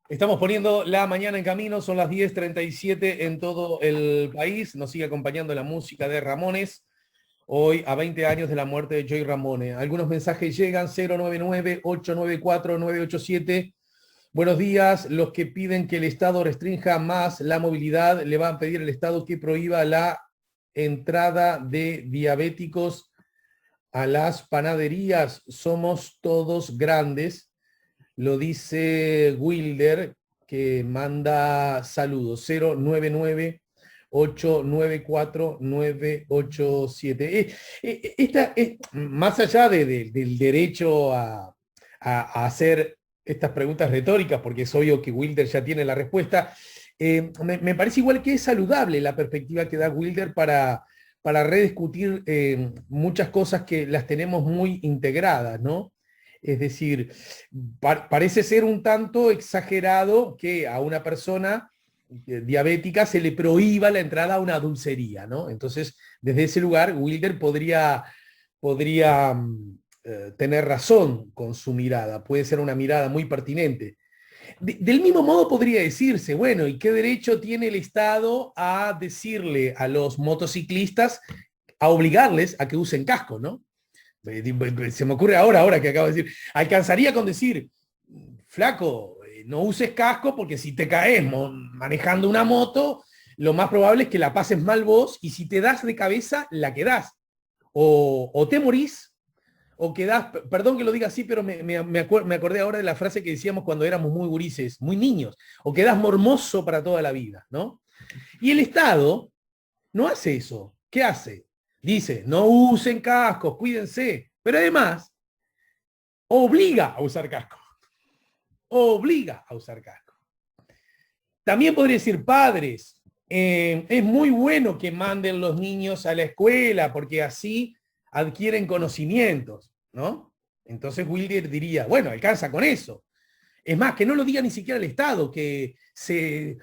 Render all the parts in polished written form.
Estamos poniendo la mañana en camino, son las 10:37 en todo el país. Nos sigue acompañando la música de Ramones, hoy a 20 años de la muerte de Joey Ramone. Algunos mensajes llegan, 099-894-987. Buenos días, los que piden que el Estado restrinja más la movilidad, le van a pedir al Estado que prohíba la entrada de diabéticos a las panaderías. Somos todos grandes. Lo dice Wilder, que manda saludos. 099-894-987. Más allá del derecho a hacer estas preguntas retóricas, porque es obvio que Wilder ya tiene la respuesta, me parece igual que es saludable la perspectiva que da Wilder para rediscutir muchas cosas que las tenemos muy integradas, ¿no? Es decir, parece ser un tanto exagerado que a una persona diabética se le prohíba la entrada a una dulcería, ¿no? Entonces, desde ese lugar, Wilder podría tener razón con su mirada, puede ser una mirada muy pertinente. Del mismo modo podría decirse, bueno, ¿y qué derecho tiene el Estado a decirle a los motociclistas, a obligarles a que usen casco, ¿no? Se me ocurre ahora que acabo de decir, alcanzaría con decir, flaco, no uses casco porque si te caes manejando una moto, lo más probable es que la pases mal vos y si te das de cabeza, la quedás. O te morís, o quedás, perdón que lo diga así, pero me acordé ahora de la frase que decíamos cuando éramos muy gurises, muy niños, o quedás mormoso para toda la vida, ¿no? Y el Estado no hace eso. ¿Qué hace? Dice, no usen cascos, cuídense. Pero además, obliga a usar casco. Obliga a usar casco. También podría decir, padres, es muy bueno que manden los niños a la escuela porque así adquieren conocimientos, ¿no? Entonces Wilder diría, bueno, alcanza con eso. Es más, que no lo diga ni siquiera el Estado, que se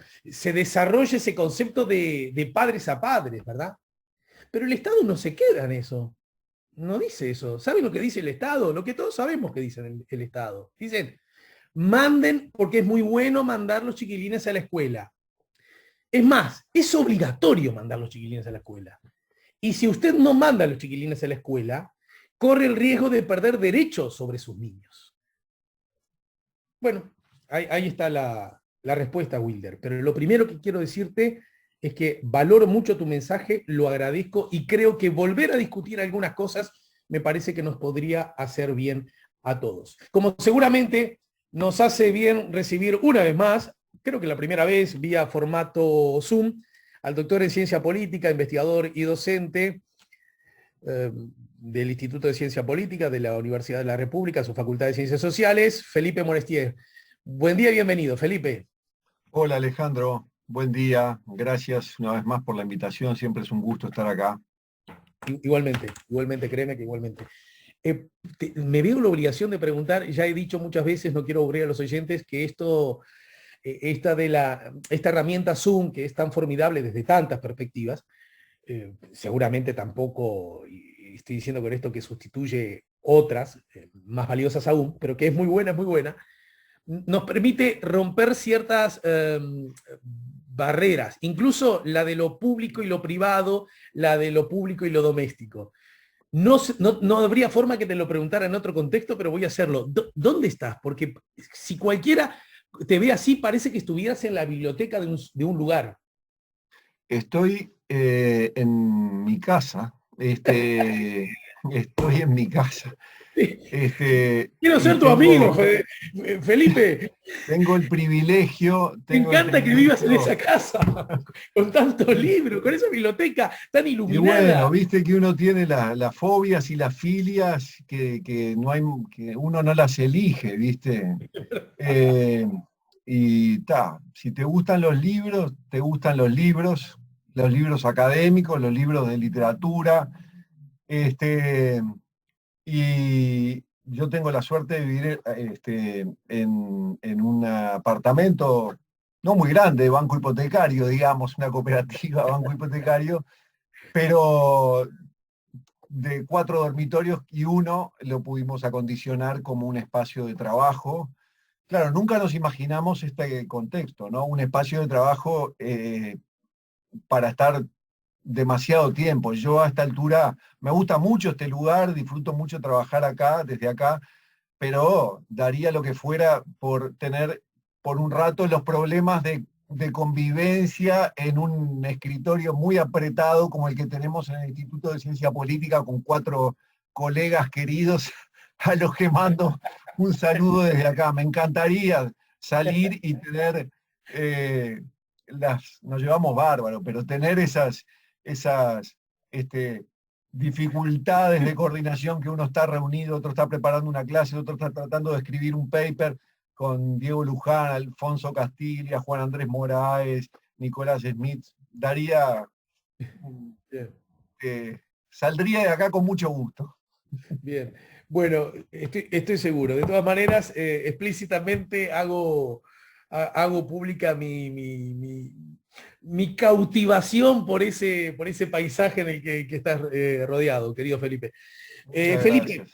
desarrolle ese concepto de padres a padres, ¿verdad? Pero el Estado no se queda en eso. No dice eso. ¿Saben lo que dice el Estado? Lo que todos sabemos que dice el Estado. Dicen, manden, porque es muy bueno mandar los chiquilines a la escuela. Es más, es obligatorio mandar los chiquilines a la escuela. Y si usted no manda a los chiquilines a la escuela, corre el riesgo de perder derechos sobre sus niños. Bueno, ahí está la respuesta, Wilder. Pero lo primero que quiero decirte es que valoro mucho tu mensaje, lo agradezco y creo que volver a discutir algunas cosas me parece que nos podría hacer bien a todos. Como seguramente nos hace bien recibir una vez más, creo que la primera vez vía formato Zoom, al doctor en ciencia política, investigador y docente del Instituto de Ciencia Política de la Universidad de la República, su Facultad de Ciencias Sociales, Felipe Morestier. Buen día y bienvenido, Felipe. Hola Alejandro, buen día, gracias una vez más por la invitación, siempre es un gusto estar acá. Igualmente, créeme que igualmente. Me veo la obligación de preguntar, ya he dicho muchas veces, no quiero aburrir a los oyentes, que esta herramienta Zoom, que es tan formidable desde tantas perspectivas, seguramente tampoco, y estoy diciendo con esto que sustituye otras, más valiosas aún, pero que es muy buena, nos permite romper ciertas barreras, incluso la de lo público y lo privado, la de lo público y lo doméstico. No habría forma que te lo preguntara en otro contexto, pero voy a hacerlo. ¿Dónde estás? Porque si cualquiera te ve así, parece que estuvieras en la biblioteca de un lugar. Estoy en mi casa, estoy en mi casa, Quiero y ser tu amigo, tengo, Felipe. tengo el privilegio, Me tengo el encanta que vivas en privilegio, esa casa, con tantos libros, con esa biblioteca tan y bueno, iluminada. viste que uno tiene las fobias y las filias no hay, que uno no las elige, viste. Eh, y si te gustan los libros, te gustan los libros académicos, los libros de literatura. Este, y yo tengo la suerte de vivir en un apartamento no muy grande, banco hipotecario, digamos, una cooperativa, banco hipotecario, pero de 4 dormitorios y uno lo pudimos acondicionar como un espacio de trabajo. Claro, nunca nos imaginamos este contexto, ¿no? Un espacio de trabajo para estar demasiado tiempo. Yo a esta altura me gusta mucho este lugar, disfruto mucho trabajar acá, desde acá, pero daría lo que fuera por tener por un rato los problemas de convivencia en un escritorio muy apretado como el que tenemos en el Instituto de Ciencia Política con 4 colegas queridos a los que mando un saludo desde acá. Me encantaría salir y tener, nos llevamos bárbaro, pero tener esas dificultades de coordinación, que uno está reunido, otro está preparando una clase, otro está tratando de escribir un paper con Diego Luján, Alfonso Castilla, Juan Andrés Moraes, Nicolás Smith, daría, saldría de acá con mucho gusto. Bien, bueno, estoy seguro. De todas maneras, explícitamente hago pública mi cautivación por ese paisaje en el que estás rodeado, querido Felipe. Felipe,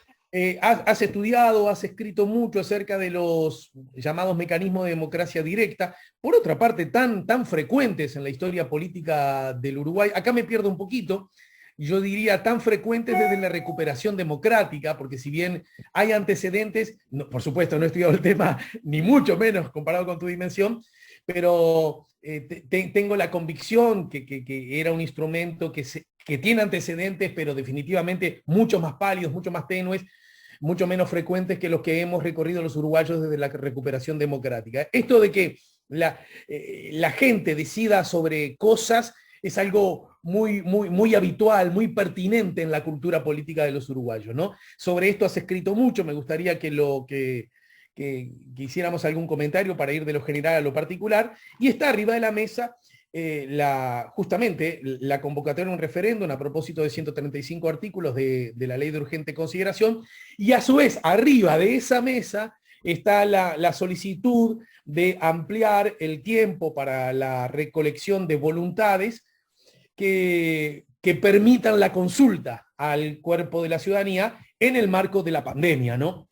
has estudiado, has escrito mucho acerca de los llamados mecanismos de democracia directa, por otra parte, tan frecuentes en la historia política del Uruguay. Acá me pierdo un poquito. Yo diría tan frecuentes desde la recuperación democrática, porque si bien hay antecedentes, no, por supuesto no he estudiado el tema, ni mucho menos comparado con tu dimensión, pero tengo la convicción que era un instrumento que tiene antecedentes, pero definitivamente mucho más pálidos, mucho más tenues, mucho menos frecuentes que los que hemos recorrido los uruguayos desde la recuperación democrática. Esto de que la gente decida sobre cosas es algo muy habitual, muy pertinente en la cultura política de los uruguayos, ¿no? Sobre esto has escrito mucho, me gustaría que hiciéramos algún comentario para ir de lo general a lo particular, y está arriba de la mesa justamente la convocatoria de un referéndum a propósito de 135 artículos de la ley de urgente consideración, y a su vez, arriba de esa mesa está la solicitud de ampliar el tiempo para la recolección de voluntades que permitan la consulta al cuerpo de la ciudadanía en el marco de la pandemia, ¿no?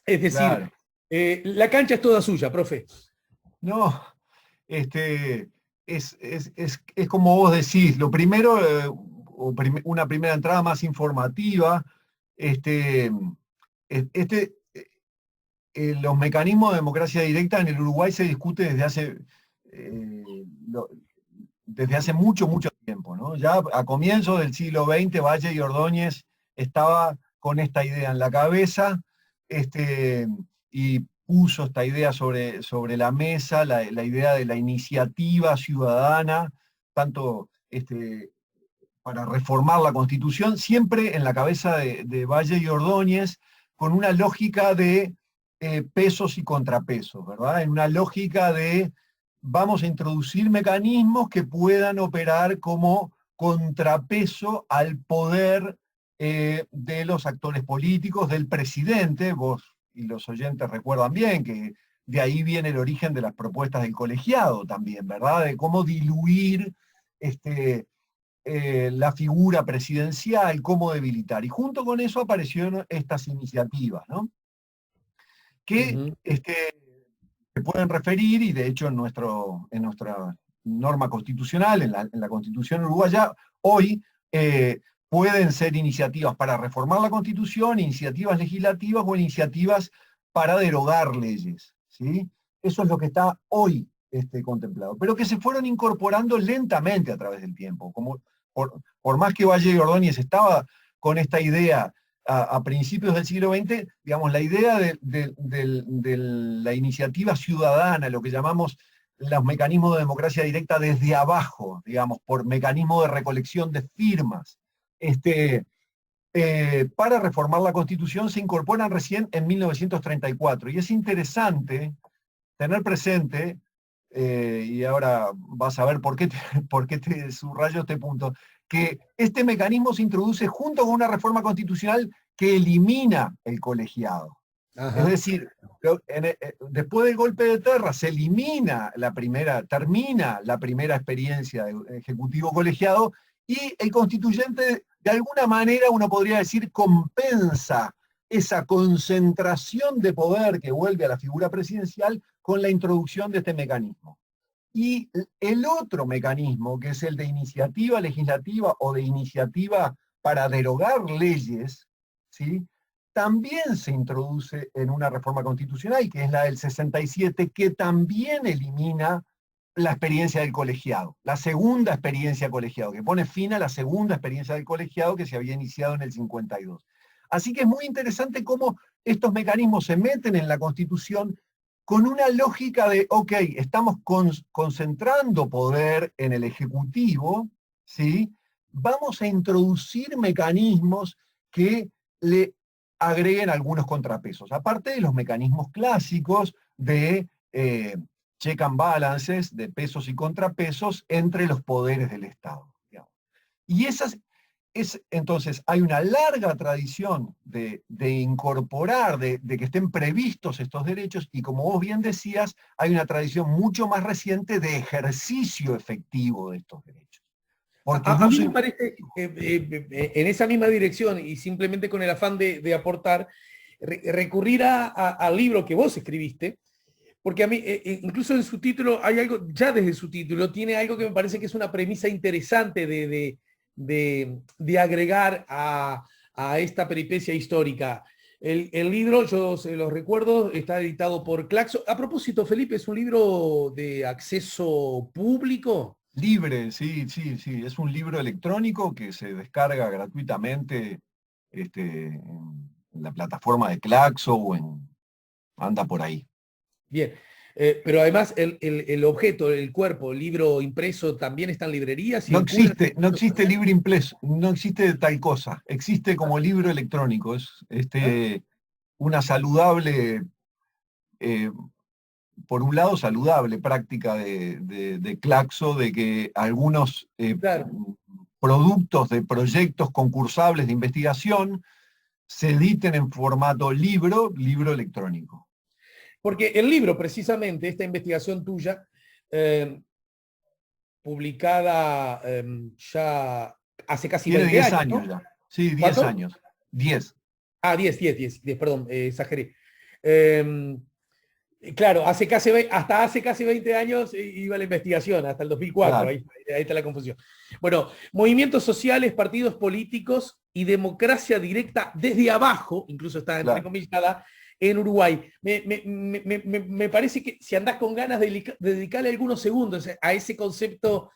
Es decir, claro. La cancha es toda suya, profe. No, es como vos decís, lo primero, una primera entrada más informativa, los mecanismos de democracia directa en el Uruguay se discute desde hace mucho tiempo, ¿no? Ya a comienzos del siglo XX, Valle y Ordóñez estaba con esta idea en la cabeza, y puso esta idea sobre la mesa, la idea de la iniciativa ciudadana, tanto para reformar la Constitución, siempre en la cabeza de Valle y Ordóñez, con una lógica de pesos y contrapesos, ¿verdad? En una lógica de vamos a introducir mecanismos que puedan operar como contrapeso al poder de los actores políticos, del presidente. Vos y los oyentes recuerdan bien que de ahí viene el origen de las propuestas del colegiado también, ¿verdad? De cómo diluir la figura presidencial, cómo debilitar. Y junto con eso aparecieron estas iniciativas, ¿no? Que se pueden referir, y de hecho en nuestra norma constitucional, en la Constitución uruguaya, hoy pueden ser iniciativas para reformar la Constitución, iniciativas legislativas o iniciativas para derogar leyes, ¿sí? Eso es lo que está hoy contemplado, pero que se fueron incorporando lentamente a través del tiempo. Como por más que Valle y Ordóñez estaba con esta idea a principios del siglo XX, digamos, la idea de la iniciativa ciudadana, lo que llamamos los mecanismos de democracia directa desde abajo, digamos, por mecanismo de recolección de firmas, para reformar la Constitución, se incorporan recién en 1934. Y es interesante tener presente, y ahora vas a ver por qué te subrayo este punto, que este mecanismo se introduce junto con una reforma constitucional que elimina el colegiado. Ajá. Es decir, después del golpe de Terra se termina la primera experiencia de ejecutivo colegiado, y el constituyente, de alguna manera, uno podría decir, compensa esa concentración de poder que vuelve a la figura presidencial con la introducción de este mecanismo. Y el otro mecanismo, que es el de iniciativa legislativa o de iniciativa para derogar leyes, ¿sí?, también se introduce en una reforma constitucional, que es la del 67, que también elimina la experiencia del colegiado, la segunda experiencia colegiado, que pone fin a la segunda experiencia del colegiado que se había iniciado en el 52. Así que es muy interesante cómo estos mecanismos se meten en la Constitución con una lógica de, ok, estamos concentrando poder en el Ejecutivo, ¿sí? Vamos a introducir mecanismos que le agreguen algunos contrapesos, aparte de los mecanismos clásicos de check and balances, de pesos y contrapesos entre los poderes del Estado, digamos. Y entonces hay una larga tradición de incorporar, de que estén previstos estos derechos, y como vos bien decías, hay una tradición mucho más reciente de ejercicio efectivo de estos derechos. Porque A mí me parece, en esa misma dirección, y simplemente con el afán de aportar, recurrir al libro que vos escribiste, porque a mí, incluso en su título, hay algo, ya desde su título, tiene algo que me parece que es una premisa interesante de agregar a esta peripecia histórica. El libro, yo se los recuerdo, está editado por Claxo. A propósito, Felipe, ¿es un libro de acceso público? Libre, sí, sí, sí. Es un libro electrónico que se descarga gratuitamente en la plataforma de Claxo anda por ahí. Bien. Pero además el objeto, el cuerpo, el libro impreso también está en librerías y No existe libro impreso, no existe tal cosa. Existe como libro electrónico. Es una saludable, por un lado saludable práctica de Claxo, de que algunos claro. productos de proyectos concursables de investigación se editen en formato libro electrónico. Porque el libro, precisamente, esta investigación tuya, publicada ya hace casi Tiene 20 10 años, años ¿no? ya. Sí, 10 ¿Cuánto? años. 10. Ah, 10, perdón, exageré. Eh, claro, hasta hace casi 20 años iba la investigación, hasta el 2004, Claro, ahí está la confusión. Bueno, movimientos sociales, partidos políticos y democracia directa desde abajo, incluso está claro. entrecomillada, en Uruguay. Me parece que si andás con ganas de dedicarle algunos segundos a ese concepto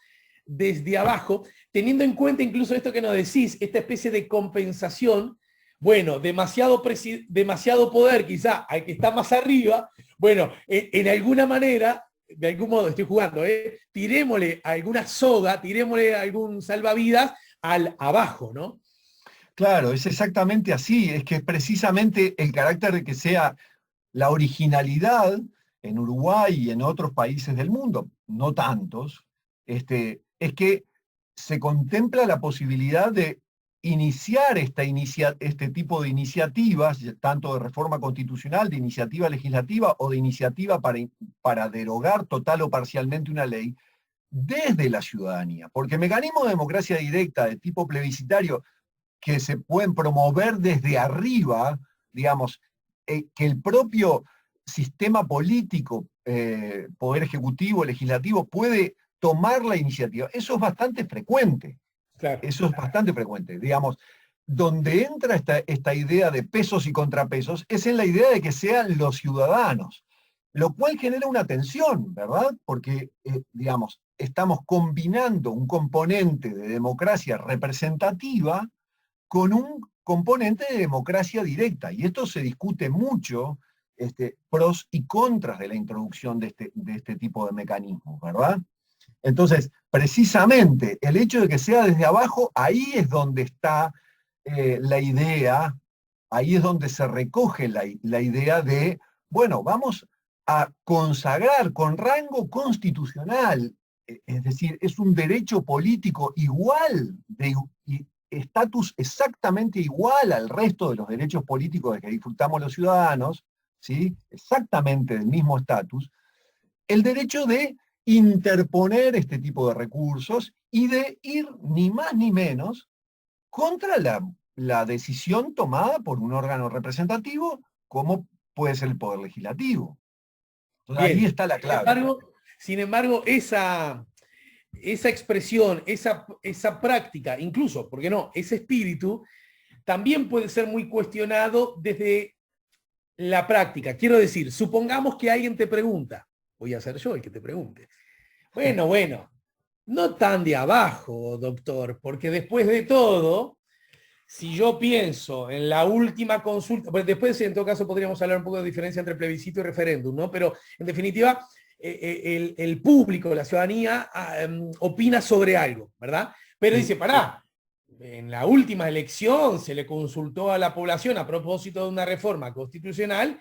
desde abajo, teniendo en cuenta incluso esto que nos decís, esta especie de compensación, bueno, demasiado poder quizá al que está más arriba, bueno, en alguna manera, de algún modo estoy jugando, tirémosle alguna soga, tirémosle algún salvavidas al abajo, ¿no? Claro, es exactamente así. Es que es precisamente el carácter de que sea la originalidad en Uruguay y en otros países del mundo, no tantos, es que se contempla la posibilidad de iniciar este tipo de iniciativas, tanto de reforma constitucional, de iniciativa legislativa o de iniciativa para derogar total o parcialmente una ley, desde la ciudadanía. Porque mecanismos de democracia directa de tipo plebiscitario que se pueden promover desde arriba, digamos, que el propio sistema político, poder ejecutivo, legislativo, puede tomar la iniciativa. Eso es bastante frecuente. Claro. Eso es bastante frecuente. Digamos, donde entra esta idea de pesos y contrapesos es en la idea de que sean los ciudadanos, lo cual genera una tensión, ¿verdad? Porque, digamos, estamos combinando un componente de democracia representativa con un componente de democracia directa. Y esto se discute mucho, pros y contras de la introducción de este tipo de mecanismos, ¿verdad? Entonces, precisamente el hecho de que sea desde abajo, ahí es donde está la idea, ahí es donde se recoge la idea de, bueno, vamos a consagrar con rango constitucional, es decir, es un derecho político igual, de estatus exactamente igual al resto de los derechos políticos de que disfrutamos los ciudadanos, ¿sí? Exactamente del mismo estatus, el derecho de interponer este tipo de recursos y de ir ni más ni menos contra la decisión tomada por un órgano representativo, como puede ser el Poder Legislativo. Entonces, ahí está la clave. Sin embargo, esa expresión, esa práctica, incluso, ¿por qué no? Ese espíritu, también puede ser muy cuestionado desde la práctica. Quiero decir, supongamos que alguien te pregunta, voy a ser yo el que te pregunte. Bueno, no tan de abajo, doctor, porque después de todo, si yo pienso en la última consulta, pues después en todo caso podríamos hablar un poco de diferencia entre plebiscito y referéndum, ¿no? Pero en definitiva, el público, la ciudadanía, opina sobre algo, ¿verdad? Pero dice, pará, en la última elección se le consultó a la población a propósito de una reforma constitucional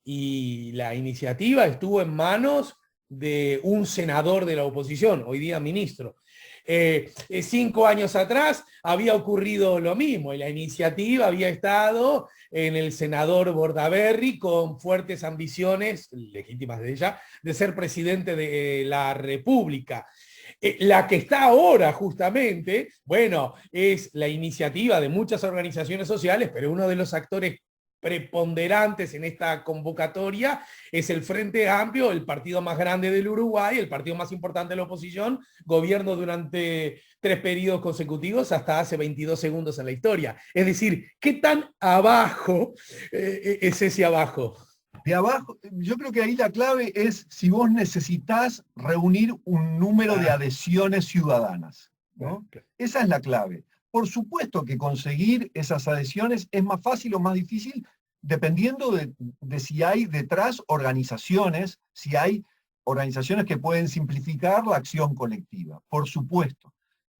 y la iniciativa estuvo en manos de un senador de la oposición, hoy día ministro. 5 años atrás había ocurrido lo mismo y la iniciativa había estado en el senador Bordaberry con fuertes ambiciones, legítimas de ella, de ser presidente de la República. La que está ahora justamente, bueno, es la iniciativa de muchas organizaciones sociales, pero uno de los actores preponderantes en esta convocatoria es el Frente Amplio, el partido más grande del Uruguay, el partido más importante de la oposición, gobierno durante 3 periodos consecutivos hasta hace 22 segundos en la historia. Es decir, ¿qué tan abajo es ese abajo? De abajo, yo creo que ahí la clave es si vos necesitas reunir un número de adhesiones ciudadanas, ¿no? Esa es la clave. Por supuesto que conseguir esas adhesiones es más fácil o más difícil dependiendo de si hay detrás organizaciones, si hay organizaciones que pueden simplificar la acción colectiva, por supuesto.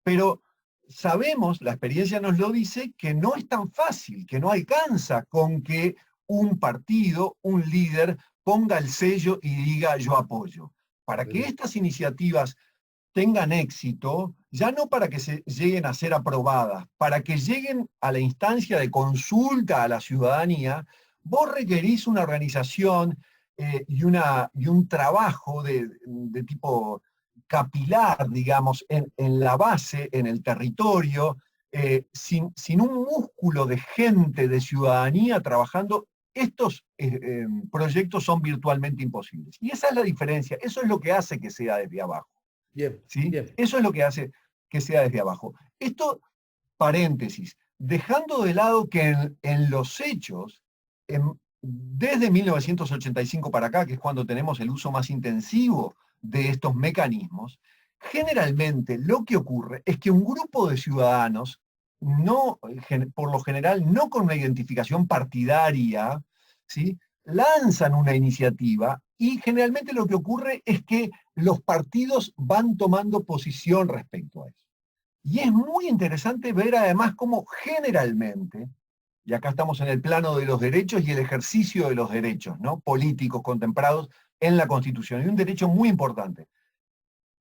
Pero sabemos, la experiencia nos lo dice, que no es tan fácil, que no alcanza con que un partido, un líder, ponga el sello y diga yo apoyo. Para que estas iniciativas tengan éxito, ya no para que se lleguen a ser aprobadas, para que lleguen a la instancia de consulta a la ciudadanía, vos requerís una organización y un trabajo de tipo capilar, digamos, en la base, en el territorio, sin un músculo de gente, de ciudadanía trabajando, estos proyectos son virtualmente imposibles. Y esa es la diferencia, eso es lo que hace que sea desde abajo. Bien, ¿Sí? bien. Eso es lo que hace que sea desde abajo. Esto, paréntesis, dejando de lado que en los hechos, desde 1985 para acá, que es cuando tenemos el uso más intensivo de estos mecanismos, generalmente lo que ocurre es que un grupo de ciudadanos, no, por lo general no con una identificación partidaria, ¿sí?, lanzan una iniciativa y generalmente lo que ocurre es que los partidos van tomando posición respecto a eso. Y es muy interesante ver además cómo generalmente, y acá estamos en el plano de los derechos y el ejercicio de los derechos, ¿no?, políticos contemplados en la Constitución, y un derecho muy importante.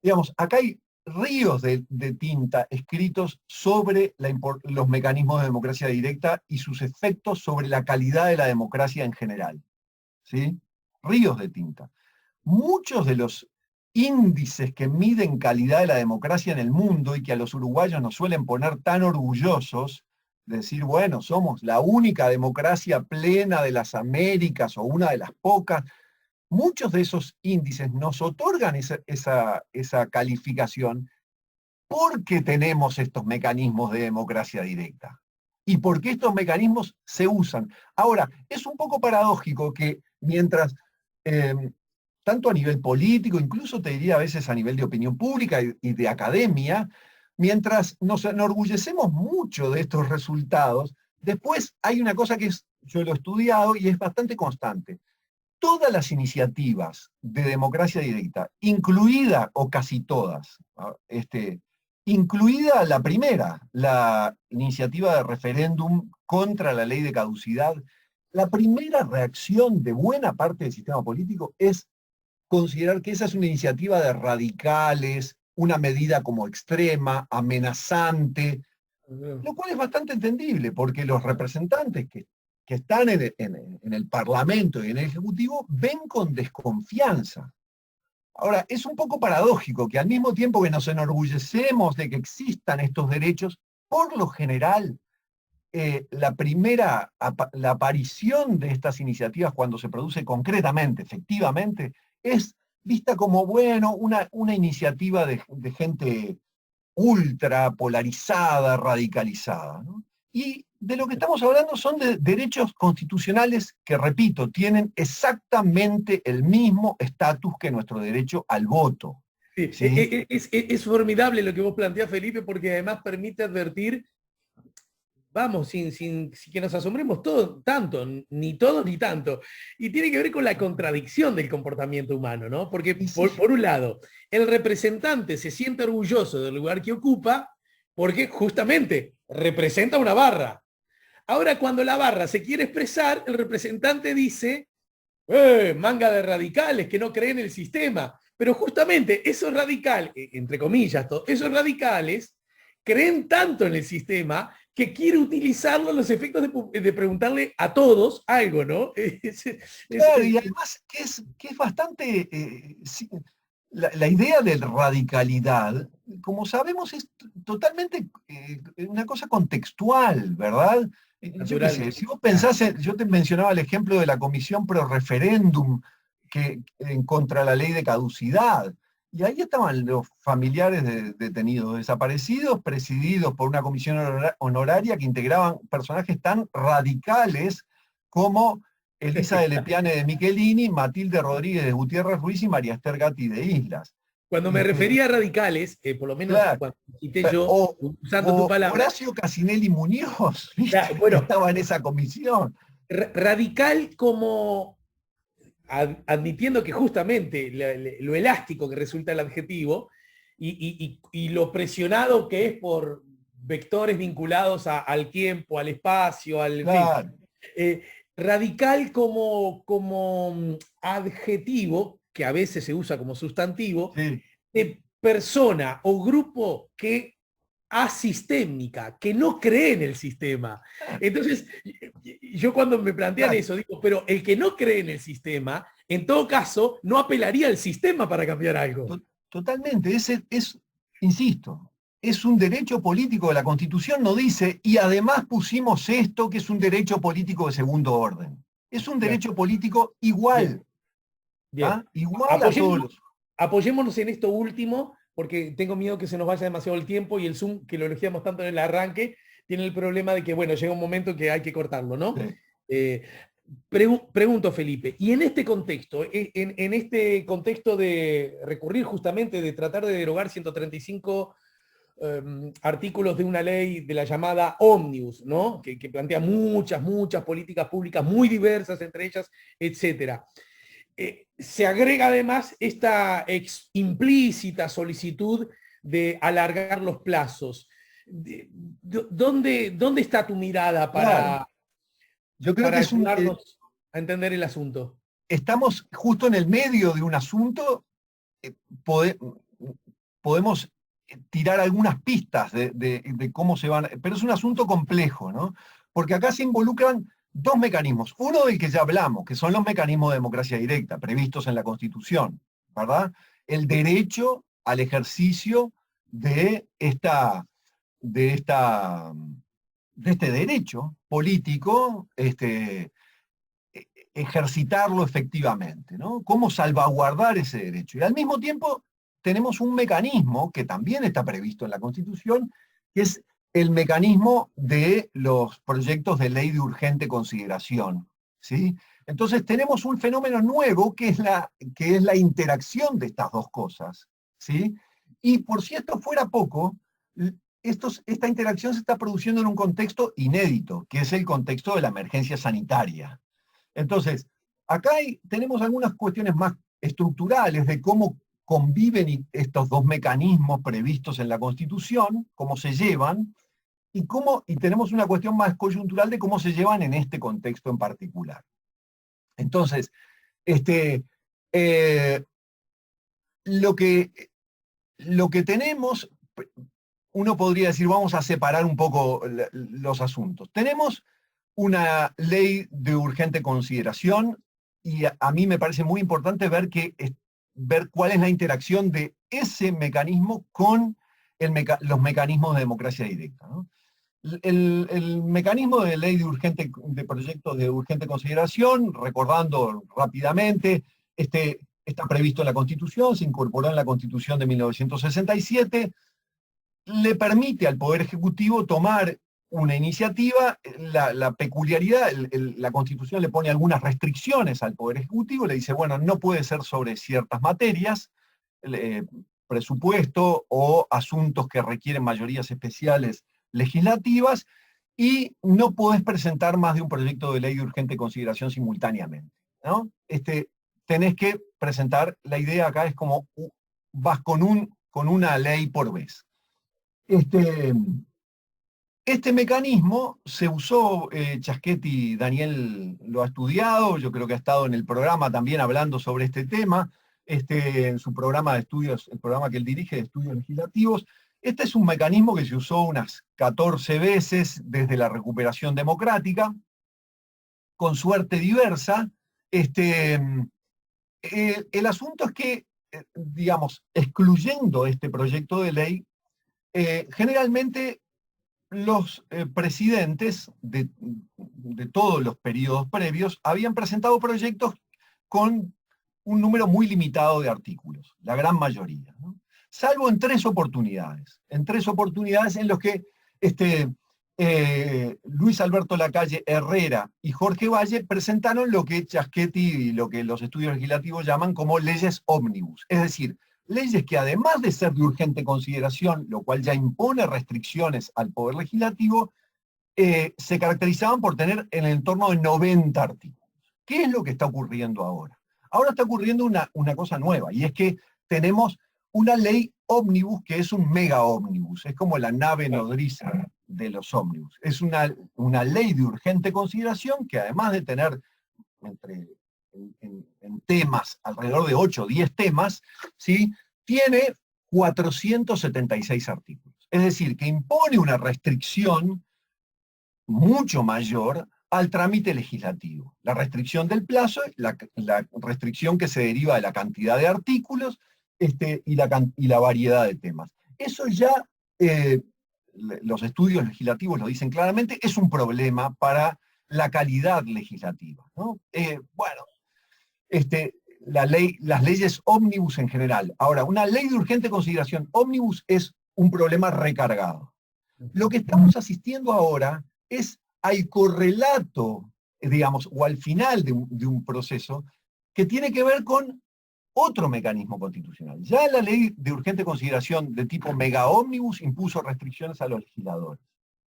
Digamos, acá hay ríos de tinta escritos sobre los mecanismos de democracia directa y sus efectos sobre la calidad de la democracia en general. ¿Sí? Ríos de tinta. Muchos de los índices que miden calidad de la democracia en el mundo y que a los uruguayos nos suelen poner tan orgullosos, de decir, bueno, somos la única democracia plena de las Américas o una de las pocas, muchos de esos índices nos otorgan esa calificación porque tenemos estos mecanismos de democracia directa y porque estos mecanismos se usan. Ahora, es un poco paradójico que mientras, tanto a nivel político, incluso te diría a veces a nivel de opinión pública y de academia, mientras nos enorgullecemos mucho de estos resultados, después hay una cosa que yo lo he estudiado y es bastante constante. Todas las iniciativas de democracia directa, incluida o casi todas, incluida la primera, la iniciativa de referéndum contra la ley de caducidad, la primera reacción de buena parte del sistema político es considerar que esa es una iniciativa de radicales, una medida como extrema, amenazante, lo cual es bastante entendible, porque los representantes que están en el Parlamento y en el Ejecutivo ven con desconfianza. Ahora, es un poco paradójico que al mismo tiempo que nos enorgullecemos de que existan estos derechos, por lo general la aparición de estas iniciativas cuando se produce concretamente, efectivamente, es vista como, bueno, una iniciativa de gente ultra polarizada, radicalizada, ¿no? Y de lo que estamos hablando son de derechos constitucionales que, repito, tienen exactamente el mismo estatus que nuestro derecho al voto. Sí, ¿Sí? es formidable lo que vos planteás, Felipe, porque además permite advertir, vamos, sin que nos asombremos todo, tanto, ni todos ni tanto. Y tiene que ver con la contradicción del comportamiento humano, ¿no? Porque, por un lado, el representante se siente orgulloso del lugar que ocupa porque justamente representa una barra. Ahora, cuando la barra se quiere expresar, el representante dice, manga de radicales que no creen en el sistema. Pero justamente esos radicales, entre comillas, esos radicales creen tanto en el sistema que quiere utilizarlo a los efectos de preguntarle a todos algo, ¿no? Claro, y además que es bastante... la idea de radicalidad, como sabemos, es totalmente una cosa contextual, ¿verdad? Yo qué sé, si vos pensás, yo te mencionaba el ejemplo de la comisión pro referéndum en contra la ley de caducidad. Y ahí estaban los familiares de detenidos desaparecidos, presididos por una comisión honoraria que integraban personajes tan radicales como Elisa de Lepiane de Michelini, Matilde Rodríguez de Gutiérrez Ruiz y María Esther Gatti de Islas. Cuando me refería a radicales, por lo menos Claro, cuando cité yo, usando tu palabra. Horacio Casinelli Muñoz, ¿viste? Claro, bueno, estaba en esa comisión. Radical como admitiendo que justamente lo elástico que resulta el adjetivo y lo presionado que es por vectores vinculados al tiempo, al espacio, al... Claro. Radical como adjetivo, que a veces se usa como sustantivo, Sí. de persona o grupo que asistémica, que no cree en el sistema. Entonces, yo cuando me plantean eso, digo, pero el que no cree en el sistema, en todo caso, no apelaría al sistema para cambiar algo. Totalmente, insisto, es un derecho político de la Constitución, no dice, y además pusimos esto que es un derecho político de segundo orden. Es un derecho político igual. Bien. Igual a todos los... Apoyémonos en esto último, porque tengo miedo que se nos vaya demasiado el tiempo y el Zoom, que lo elegíamos tanto en el arranque, tiene el problema de que, bueno, llega un momento que hay que cortarlo, ¿no? Sí. Pregunto, Felipe, y en este contexto, en este contexto de recurrir justamente, de tratar de derogar 135 artículos de una ley de la llamada Omnibus, ¿no? Que plantea muchas políticas públicas muy diversas entre ellas, etcétera. Se agrega además esta implícita solicitud de alargar los plazos. ¿Dónde está tu mirada para, claro. Yo creo para que ayudarnos a entender el asunto? Estamos justo en el medio de un asunto, podemos tirar algunas pistas de cómo se van, pero es un asunto complejo, ¿no? Porque acá se involucran dos mecanismos. Uno del que ya hablamos, que son los mecanismos de democracia directa, previstos en la Constitución, ¿verdad? El derecho al ejercicio de este derecho político, ejercitarlo efectivamente, ¿no? Cómo salvaguardar ese derecho. Y al mismo tiempo tenemos un mecanismo que también está previsto en la Constitución, que es el mecanismo de los proyectos de ley de urgente consideración, ¿sí? Entonces tenemos un fenómeno nuevo que es la interacción de estas dos cosas, ¿sí? Y por si esto fuera poco, esta interacción se está produciendo en un contexto inédito, que es el contexto de la emergencia sanitaria. Entonces, acá tenemos algunas cuestiones más estructurales de cómo conviven estos dos mecanismos previstos en la Constitución, cómo se llevan, y tenemos una cuestión más coyuntural de cómo se llevan en este contexto en particular. Entonces, lo que tenemos, uno podría decir, vamos a separar un poco los asuntos. Tenemos una ley de urgente consideración y a mí me parece muy importante ver cuál es la interacción de ese mecanismo con los mecanismos de democracia directa, ¿no? El mecanismo de ley de proyectos de urgente consideración, recordando rápidamente, está previsto en la Constitución, se incorporó en la Constitución de 1967, le permite al Poder Ejecutivo tomar una iniciativa. La peculiaridad, la Constitución le pone algunas restricciones al Poder Ejecutivo, le dice, bueno, no puede ser sobre ciertas materias, presupuesto o asuntos que requieren mayorías especiales legislativas, y no podés presentar más de un proyecto de ley de urgente consideración simultáneamente, ¿no? Tenés que presentar, la idea acá es como vas con una ley por vez. Este mecanismo se usó, Chaschetti, Daniel lo ha estudiado, yo creo que ha estado en el programa también hablando sobre este tema, en su programa de estudios, el programa que él dirige de estudios legislativos. Este es un mecanismo que se usó unas 14 veces desde la recuperación democrática, con suerte diversa. El asunto es que, digamos, excluyendo este proyecto de ley, generalmente los presidentes de todos los periodos previos habían presentado proyectos con un número muy limitado de artículos, la gran mayoría, ¿no? Salvo en tres oportunidades en los que Luis Alberto Lacalle Herrera y Jorge Valle presentaron lo que Chaschetti y lo que los estudios legislativos llaman como leyes ómnibus, es decir, leyes que además de ser de urgente consideración, lo cual ya impone restricciones al Poder Legislativo, se caracterizaban por tener en el entorno de 90 artículos. ¿Qué es lo que está ocurriendo ahora? Ahora está ocurriendo una cosa nueva, y es que tenemos una ley ómnibus que es un mega ómnibus, es como la nave nodriza de los ómnibus. Es una ley de urgente consideración que, además de tener en temas, alrededor de 8 o 10 temas, ¿sí?, tiene 476 artículos. Es decir, que impone una restricción mucho mayor al trámite legislativo. La restricción del plazo, la restricción que se deriva de la cantidad de artículos, y la variedad de temas. Eso ya, los estudios legislativos lo dicen claramente, es un problema para la calidad legislativa, ¿no? Bueno, las leyes ómnibus en general. Ahora, una ley de urgente consideración ómnibus es un problema recargado. Lo que estamos asistiendo ahora es al correlato, digamos, o al final de un proceso que tiene que ver con otro mecanismo constitucional. Ya la ley de urgente consideración de tipo mega ómnibus impuso restricciones a los legisladores.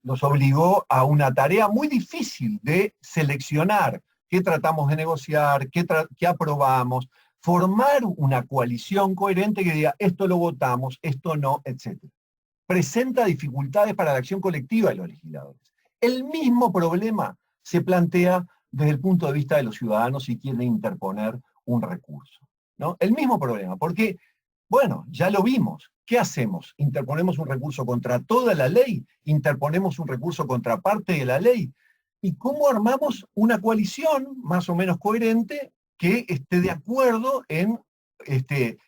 Nos obligó a una tarea muy difícil de seleccionar qué tratamos de negociar, qué aprobamos, formar una coalición coherente que diga esto lo votamos, esto no, etc. Presenta dificultades para la acción colectiva de los legisladores. El mismo problema se plantea desde el punto de vista de los ciudadanos si quieren interponer un recurso, ¿no? El mismo problema, porque, bueno, ya lo vimos. ¿Qué hacemos? ¿Interponemos un recurso contra toda la ley? ¿Interponemos un recurso contra parte de la ley? ¿Y cómo armamos una coalición más o menos coherente que esté de acuerdo en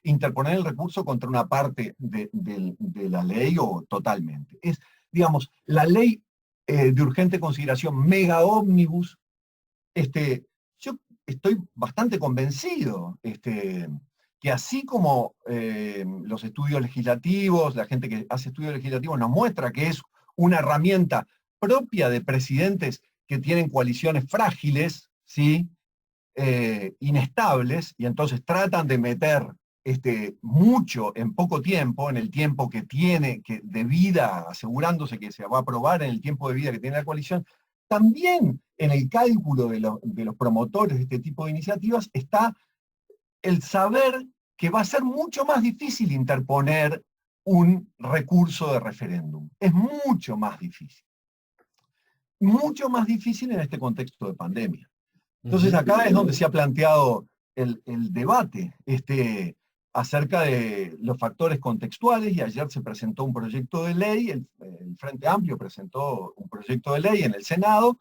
interponer el recurso contra una parte de la ley o totalmente? Es, digamos, la ley de urgente consideración mega ómnibus. Yo estoy bastante convencido que así como los estudios legislativos, la gente que hace estudios legislativos nos muestra que es una herramienta propia de presidentes que tienen coaliciones frágiles, ¿sí?, inestables, y entonces tratan de meter mucho en poco tiempo, en el tiempo que tiene de vida, asegurándose que se va a aprobar en el tiempo de vida que tiene la coalición. También en el cálculo de los promotores de este tipo de iniciativas está el saber que va a ser mucho más difícil interponer un recurso de referéndum. Es mucho más difícil. Mucho más difícil en este contexto de pandemia. Entonces acá es donde se ha planteado el debate acerca de los factores contextuales, y ayer se presentó un proyecto de ley, el Frente Amplio presentó un proyecto de ley en el Senado,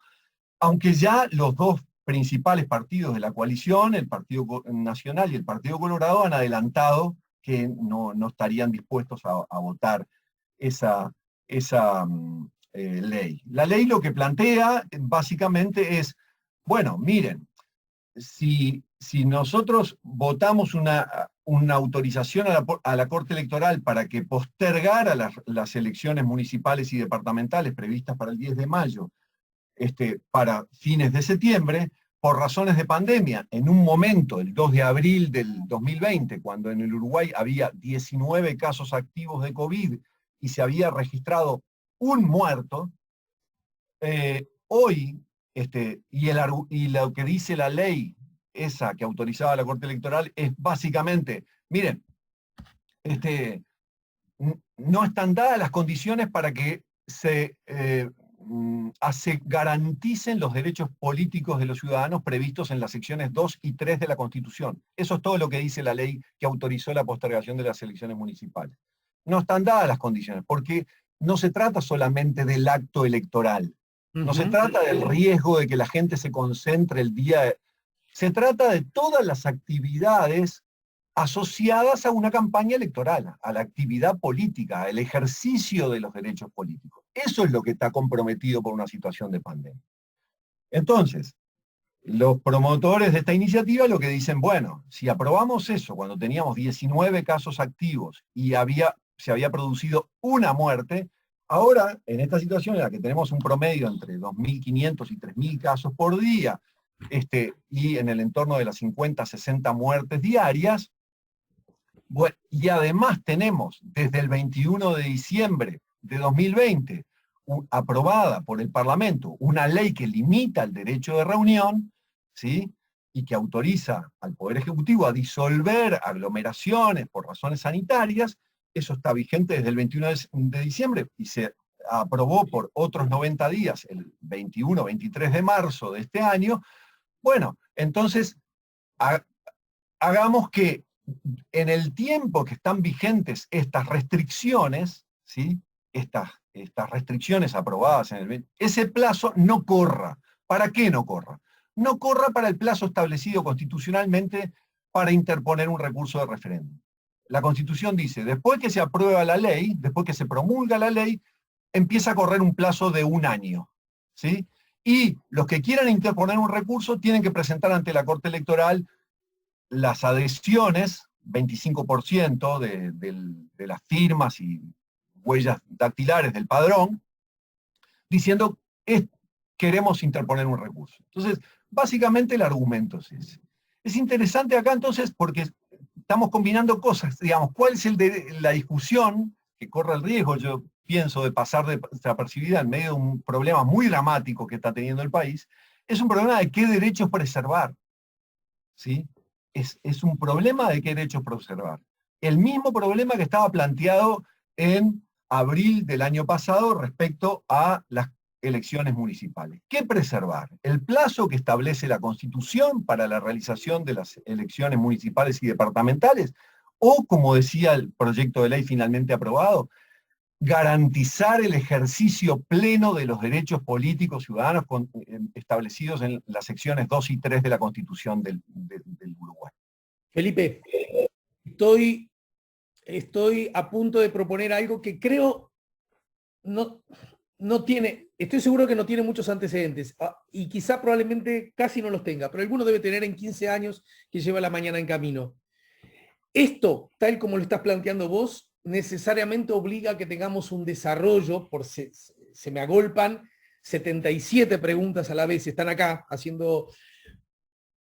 aunque ya los dos principales partidos de la coalición, el Partido Nacional y el Partido Colorado, han adelantado que no estarían dispuestos a votar esa ley. La ley lo que plantea básicamente es, bueno, miren, si nosotros votamos una autorización a la Corte Electoral para que postergara las elecciones municipales y departamentales previstas para el 10 de mayo, para fines de septiembre, por razones de pandemia, en un momento, el 2 de abril del 2020, cuando en el Uruguay había 19 casos activos de COVID y se había registrado un muerto, hoy, y lo que dice la ley esa que autorizaba la Corte Electoral es básicamente, miren, no están dadas las condiciones para que se garanticen los derechos políticos de los ciudadanos previstos en las secciones 2 y 3 de la Constitución. Eso es todo lo que dice la ley que autorizó la postergación de las elecciones municipales. No están dadas las condiciones, porque no se trata solamente del acto electoral, no se trata del riesgo de que la gente se concentre el día, se trata de todas las actividades asociadas a una campaña electoral, a la actividad política, al ejercicio de los derechos políticos. Eso es lo que está comprometido por una situación de pandemia. Entonces, los promotores de esta iniciativa lo que dicen, bueno, si aprobamos eso cuando teníamos 19 casos activos y se había producido una muerte, ahora, en esta situación en la que tenemos un promedio entre 2.500 y 3.000 casos por día, y en el entorno de las 50, 60 muertes diarias, bueno, y además tenemos desde el 21 de diciembre de 2020 aprobada por el Parlamento una ley que limita el derecho de reunión, ¿sí? Y que autoriza al Poder Ejecutivo a disolver aglomeraciones por razones sanitarias. Eso está vigente desde el 21 de diciembre y se aprobó por otros 90 días, el 21, 23 de marzo de este año. Bueno, entonces, hagamos que en el tiempo que están vigentes estas restricciones, ¿sí? Estas restricciones aprobadas en ese plazo no corra. ¿Para qué no corra? No corra para el plazo establecido constitucionalmente para interponer un recurso de referéndum. La Constitución dice, después que se aprueba la ley, después que se promulga la ley, empieza a correr un plazo de 1 año, ¿sí? Y los que quieran interponer un recurso tienen que presentar ante la Corte Electoral las adhesiones, 25% de las firmas y huellas dactilares del padrón, diciendo queremos interponer un recurso. Entonces, básicamente el argumento es ese. Es interesante acá entonces porque estamos combinando cosas, digamos, ¿cuál es la discusión que corre el riesgo, yo pienso, de pasar desapercibida en medio de un problema muy dramático que está teniendo el país? Es un problema de qué derechos preservar, ¿sí? Es un problema de qué derechos preservar. El mismo problema que estaba planteado en abril del año pasado respecto a las elecciones municipales. ¿Qué preservar? ¿El plazo que establece la Constitución para la realización de las elecciones municipales y departamentales? O, como decía el proyecto de ley finalmente aprobado, garantizar el ejercicio pleno de los derechos políticos ciudadanos establecidos en las secciones 2 y 3 de la Constitución del Uruguay. Felipe, estoy a punto de proponer algo que creo no tiene, estoy seguro que no tiene muchos antecedentes, y quizá probablemente casi no los tenga, pero alguno debe tener en 15 años que lleva la mañana en camino. Esto, tal como lo estás planteando vos, necesariamente obliga a que tengamos un desarrollo, se me agolpan 77 preguntas a la vez, están acá haciendo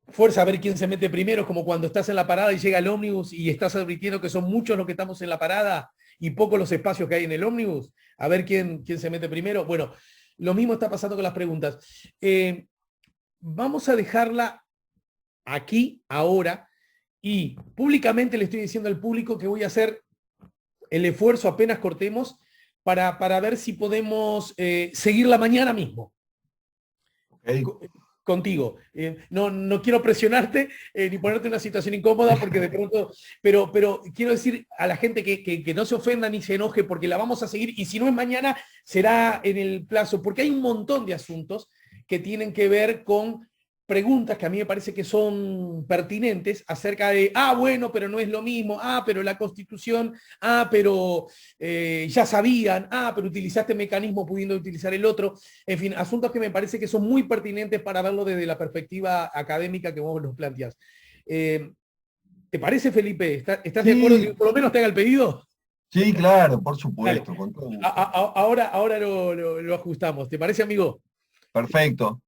fuerza a ver quién se mete primero, es como cuando estás en la parada y llega el ómnibus y estás advirtiendo que son muchos los que estamos en la parada y pocos los espacios que hay en el ómnibus, a ver quién se mete primero. Bueno, lo mismo está pasando con las preguntas. Vamos a dejarla aquí, ahora, y públicamente le estoy diciendo al público que voy a hacer el esfuerzo apenas cortemos para ver si podemos seguirla mañana mismo. Okay. Contigo. No quiero presionarte ni ponerte en una situación incómoda porque de pronto, pero quiero decir a la gente que no se ofenda ni se enoje porque la vamos a seguir y si no es mañana será en el plazo, porque hay un montón de asuntos que tienen que ver con preguntas que a mí me parece que son pertinentes acerca de, bueno, pero no es lo mismo, pero la Constitución, pero ya sabían, pero utilizaste mecanismo pudiendo utilizar el otro. En fin, asuntos que me parece que son muy pertinentes para verlo desde la perspectiva académica que vos nos planteás. ¿Te parece, Felipe? ¿Estás de acuerdo que por lo menos te haga el pedido? Sí, claro, por supuesto. Con todo gusto. Ahora lo ajustamos. ¿Te parece, amigo? Perfecto.